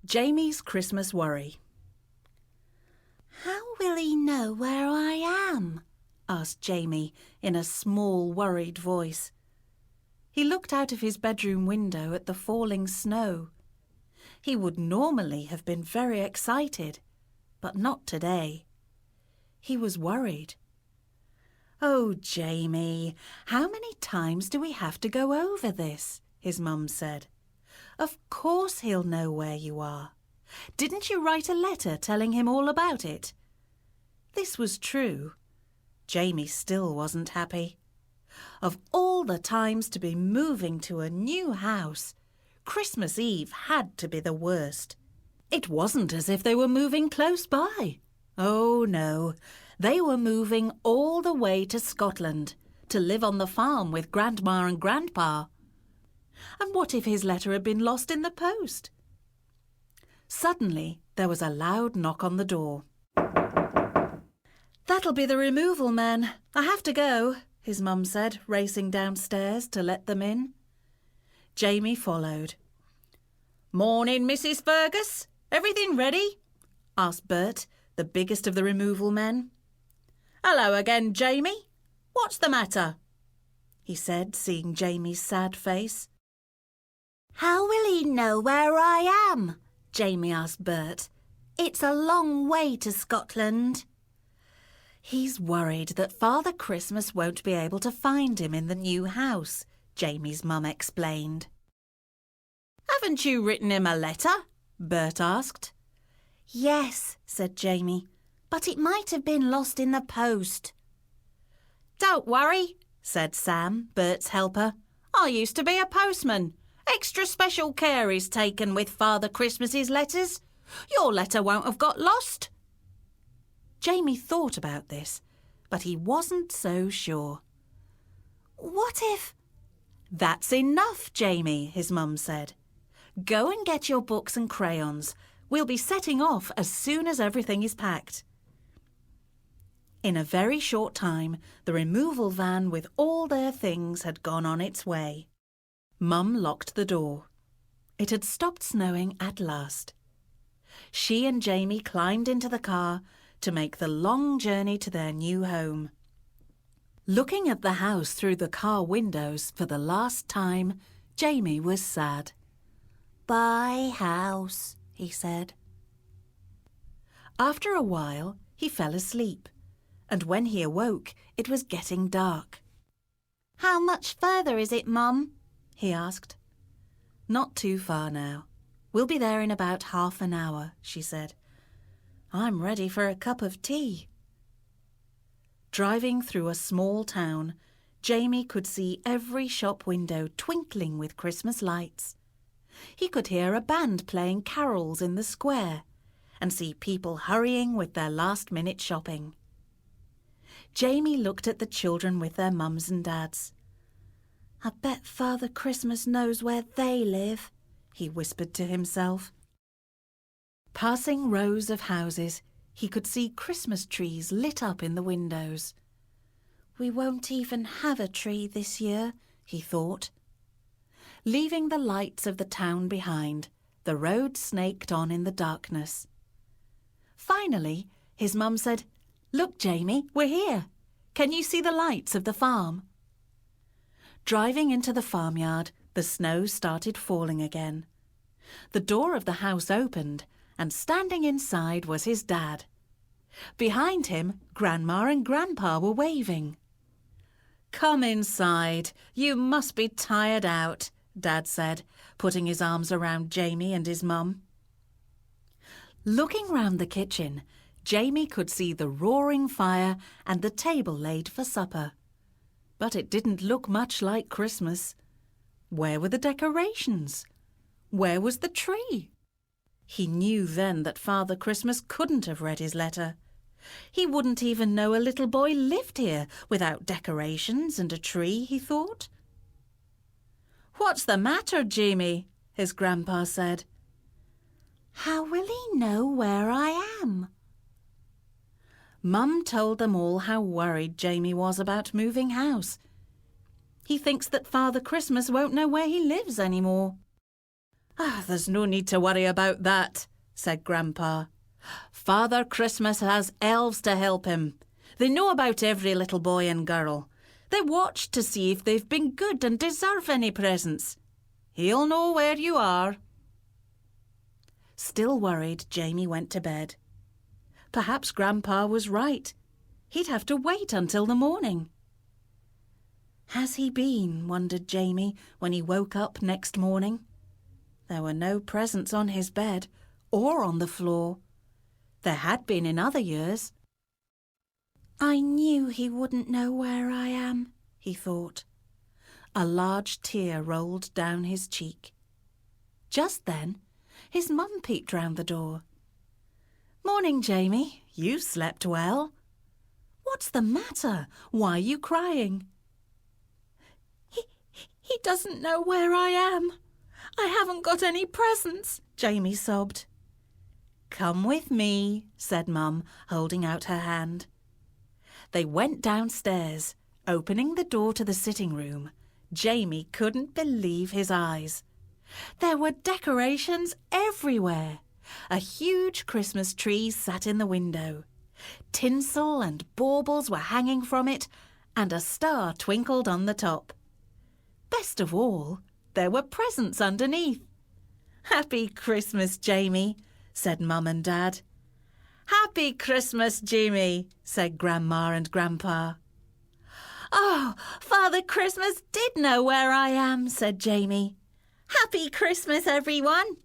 Jamie's Christmas Worry. "How will he know where I am?" asked Jamie in a small, worried voice. He looked out of his bedroom window at the falling snow. He would normally have been very excited, but not today. He was worried. "Oh, Jamie, how many times do we have to go over this?" his mum said. "Of course he'll know where you are. Didn't you write a letter telling him all about it?" This was true. Jamie still wasn't happy. Of all the times to be moving to a new house, Christmas Eve had to be the worst. It wasn't as if they were moving close by. Oh, no. They were moving all the way to Scotland to live on the farm with Grandma and Grandpa. And what if his letter had been lost in the post? Suddenly, there was a loud knock on the door. "That'll be the removal men. I have to go," his mum said, racing downstairs to let them in. Jamie followed. "Morning, Mrs. Fergus. Everything ready?" asked Bert, the biggest of the removal men. "Hello again, Jamie. What's the matter?" he said, seeing Jamie's sad face. "How will he know where I am?" Jamie asked Bert. "It's a long way to Scotland." "He's worried that Father Christmas won't be able to find him in the new house," Jamie's mum explained. "Haven't you written him a letter?" Bert asked. "Yes," said Jamie, "but it might have been lost in the post." "Don't worry," said Sam, Bert's helper. "I used to be a postman. Extra special care is taken with Father Christmas's letters. Your letter won't have got lost." Jamie thought about this, but he wasn't so sure. "What if—" "That's enough, Jamie," his mum said. "Go and get your books and crayons. We'll be setting off as soon as everything is packed." In a very short time, the removal van with all their things had gone on its way. Mum locked the door. It had stopped snowing at last. She and Jamie climbed into the car to make the long journey to their new home. Looking at the house through the car windows for the last time, Jamie was sad. "Bye, house," he said. After a while, he fell asleep, and when he awoke, it was getting dark. "How much further is it, Mum?" he asked. "Not too far now. We'll be there in about half an hour," she said. "I'm ready for a cup of tea." Driving through a small town, Jamie could see every shop window twinkling with Christmas lights. He could hear a band playing carols in the square and see people hurrying with their last-minute shopping. Jamie looked at the children with their mums and dads. "I bet Father Christmas knows where they live," he whispered to himself. Passing rows of houses, he could see Christmas trees lit up in the windows. "We won't even have a tree this year," he thought. Leaving the lights of the town behind, the road snaked on in the darkness. Finally, his mum said, "Look, Jamie, we're here. Can you see the lights of the farm?" Driving into the farmyard, the snow started falling again. The door of the house opened, and standing inside was his dad. Behind him, Grandma and Grandpa were waving. "Come inside. You must be tired out," Dad said, putting his arms around Jamie and his mum. Looking round the kitchen, Jamie could see the roaring fire and the table laid for supper. But it didn't look much like Christmas. Where were the decorations? Where was the tree? He knew then that Father Christmas couldn't have read his letter. He wouldn't even know a little boy lived here without decorations and a tree, he thought. "What's the matter, Jamie?" his grandpa said. "How will he know where I am?" Mum told them all how worried Jamie was about moving house. "He thinks that Father Christmas won't know where he lives anymore." There's no need to worry about that, said Grandpa. Father Christmas has elves to help him. They know about every little boy and girl. They watch to see if they've been good and deserve any presents. He'll know where you are. Still worried, Jamie went to bed. Perhaps Grandpa was right. He'd have to wait until the morning. Has he been, wondered Jamie, when he woke up next morning? There were no presents on his bed or on the floor. There had been in other years. I knew he wouldn't know where I am, he thought. A large tear rolled down his cheek. Just then, his mum peeped round the door. Morning, Jamie. You slept well. What's the matter? Why are you crying? He doesn't know where I am. I haven't got any presents, Jamie sobbed. Come with me, said Mum, holding out her hand. They went downstairs, opening the door to the sitting room. Jamie couldn't believe his eyes. There were decorations everywhere. A huge Christmas tree sat in the window. Tinsel and baubles were hanging from it, and a star twinkled on the top. Best of all, there were presents underneath. Happy Christmas, Jamie, said Mum and Dad. Happy Christmas, Jamie, said Grandma and Grandpa. Oh, Father Christmas did know where I am, said Jamie. Happy Christmas, everyone.